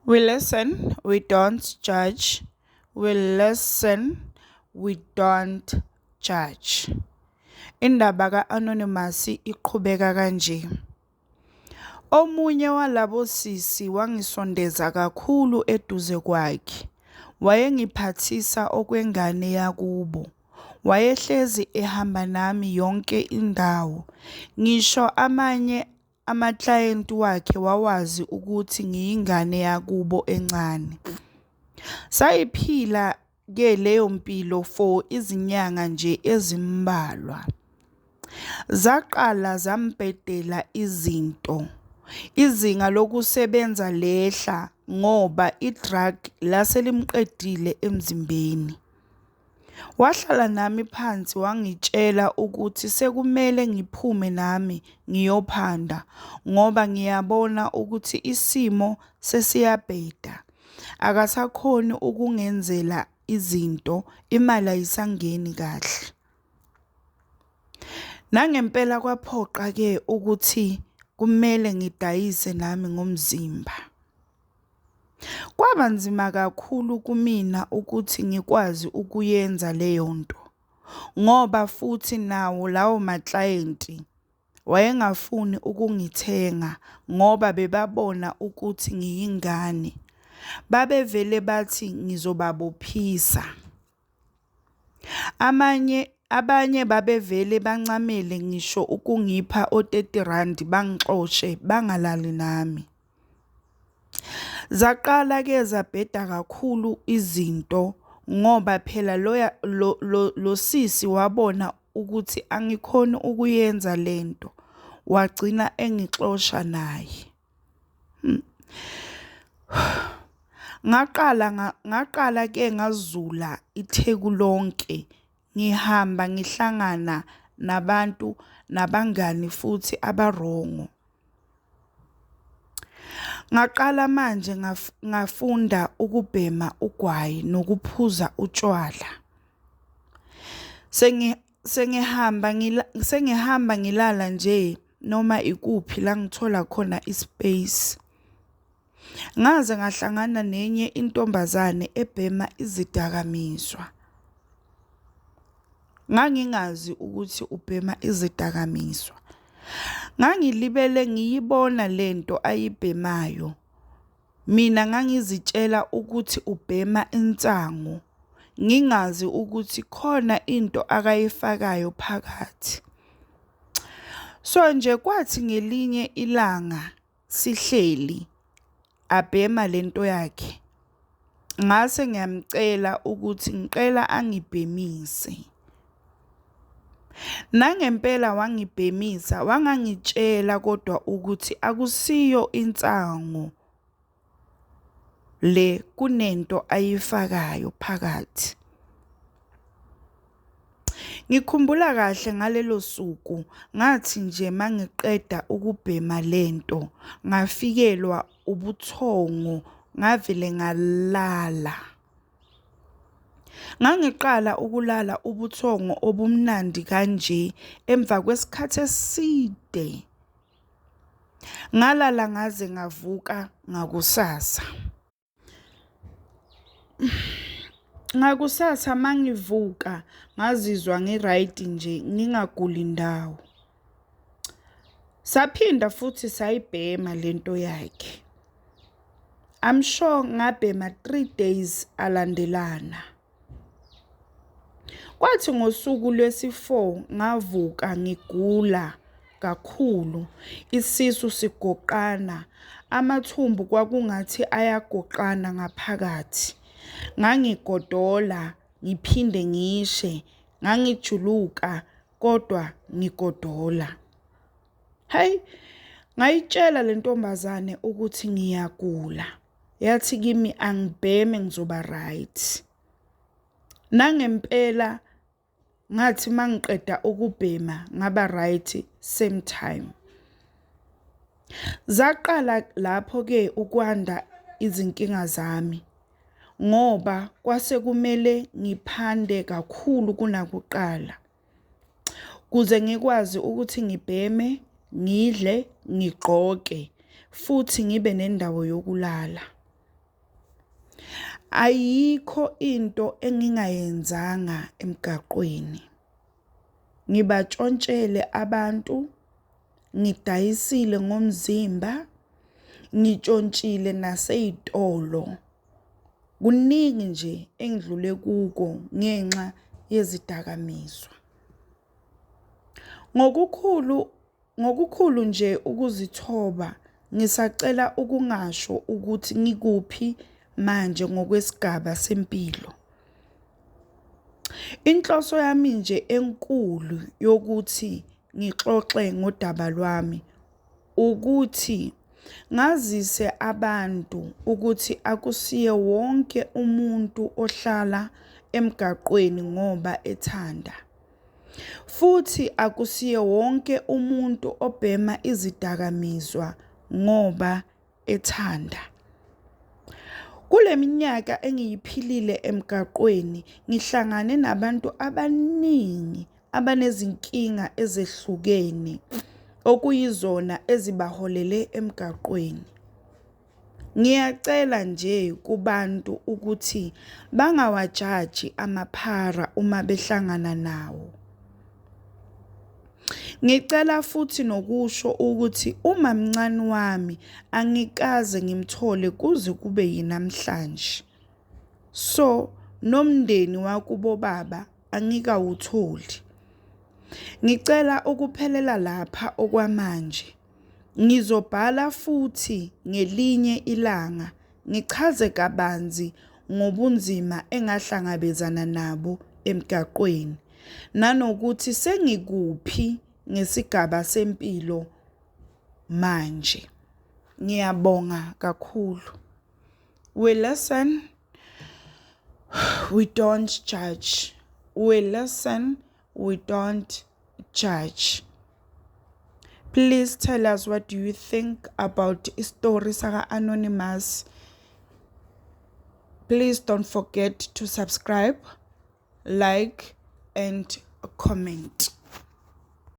We listen, we don't judge. We listen, we don't judge. Indaba ka-Anonymous iqhubeka kanje. Omunye walabo sisi wangisondeza kakhulu eduze kwakhe. Wayengiphathisa okwengane yakubo. Wayehlezi ehamba nami yonke indawo. Ngisho amanye amaklayenti wakhe wawazi ukuthi ngiyingane yakubo encane. Sayiphila ke leyo mpilo for izinyanga nje ezimbalwa. Zaqala zambhedela izinto. Izinga lokusebenza lehla ngoba idrug laselimqedile emzimbeni. Wahlala nami phansi wangitshela ukuthi sekumele ngiphume nami ngiyophanda ngoba ngiyabona ukuthi isimo sesiyabheda. Akasakhoni ukungenzela izinto, imali ayisangeni kahle. Nangempela kwaphoqa ke ukuthi kumele ngidayise nami ngomzimba. Kwaba nzima kakhulu kumina ukuthi ngikwazi ukuyenza leyo nto ngoba futhi nawo lawo maklayenti wayengafuni ukungithenga ngoba bebabona ukuthi ngiyingane. Babevele bathi ngizobabophisa. Abanye babevele bancamele ngisho ukungipha o-R30 bangixoshe bangalali nami. Zaqala ke zabheda kakhulu izinto ngoba phela lo sisi wabona ukuthi angikhoni ukuyenza lento. Wagcina engixosha naye. Ngaqala ke ngazula itheku lonke. Ngihamba ngihlangana nabantu nabangani futhi abarongo. Ngaqala manje ngafunda ukubhema ugwayi nokuphuza utshwala. Sengihamba ngilala nje noma ikuphi la ngithola khona ispace. Ngaze ngahlangana nenye intombazane ebhema izidakamizwa. Ngangingazi ukuthi ubhema izidakamizwa. Ngangilibele ngiyibona lento ayibhemayo. Mina ngangizitshela ukuthi ubhema insangu. Ngingazi ukuthi khona into akayifakayo phakathi. So nje kwathi ngelinye ilanga sihleli abhema lento yakhe. Ngase ngiyamcela ukuthi ngicela angibhemise. Nangempela wangibhemisa, wangangitshela kodwa ukuthi akusiyo insangu le kunento ayifakayo phakathi. Ngikhumbula kahle ngalelo suku ngathi nje mangiqeda ukubhema lento ngafikelwa ubuthongo ngavele ngalala. Ngangiqala ukulala ubuthongo obumnandi kanje emva kwesikhathi eside. Ngalala ngaze ngavuka ngakusasa. Ngakusasa mangivuka ngazizwa ngiright nje ngingaguli ndawo. Saphinda futhi sayibhema lento yakhe. I'm sure ngabhema 3 days alandelana. Kwathi ngosuku lwesi-4 ngavuka ngigula kakhulu, isisu sigoqana, amathumbu kwakungathi ayagoqana ngaphakathi. Ngangigodola, ngiphinde ngishe, ngangijuluka kodwa ngigodola. Hey, ngayitshela le ntombazane ukuthi ngiyagula. Yathi kimi angibheme ngizoba right. Nangempela ngathi mangiqeda ukubhema ngaba right same time. Zaqala lapho ke ukwanda izinkinga zami ngoba kwase kumele ngiphande kakhulu kunakuqala. Kuze ngikwazi ukuthi ngibheme, ngidle, ngigqoke futhi ngibe nendawo yokulala. Ayikho into engingayenzanga emgaqweni. Ngibatshontshele abantu, ngidayisile ngomzimba, ngitshontshile nasey'tolo. Kuningi nje engidlule kuko ngenxa yezidakamizwa. Ngokukhulu nje ukuzithoba, ngisacela ukungasho ukuthi ngikuphi manje ngokwesigaba sempilo. Inhloso yami nje enkulu yokuthi ngixoxe ngodaba lwami ukuthi ngazise abantu ukuthi akusiye wonke umuntu ohlala emgaqweni ngoba ethanda. Futhi akusiye wonke umuntu obhema izidakamizwa ngoba ethanda. Kule minyaka engiyiphilile emgaqweni, ngihlangane nabantu abaningi abanezinkinga ezehlukene okuyizona ezibaholele emgaqweni. Ngiyacela nje kubantu ukuthi bangawajaji amaphara uma behlangana nawo. Ngicela futhi nokusho ukuthi uma mncane wami angikaze ngimthole kuze kube yinamhlanje. So, nomndeni wakubo baba angikawutholi. Ngicela ukuphelela lapha okwamanje. Ngizobhala futhi ngelinye ilanga ngichaze kabanzi ngobunzima engahlangabezana nabo emgaqweni, nanokuthi sengikuphi ngesigaba sempilo manje. Ngiyabonga kakhulu. We listen, we don't judge. We listen, we don't judge. Please tell us what do you think about istory saka Anonymous. Please don't forget to subscribe, like, and comment.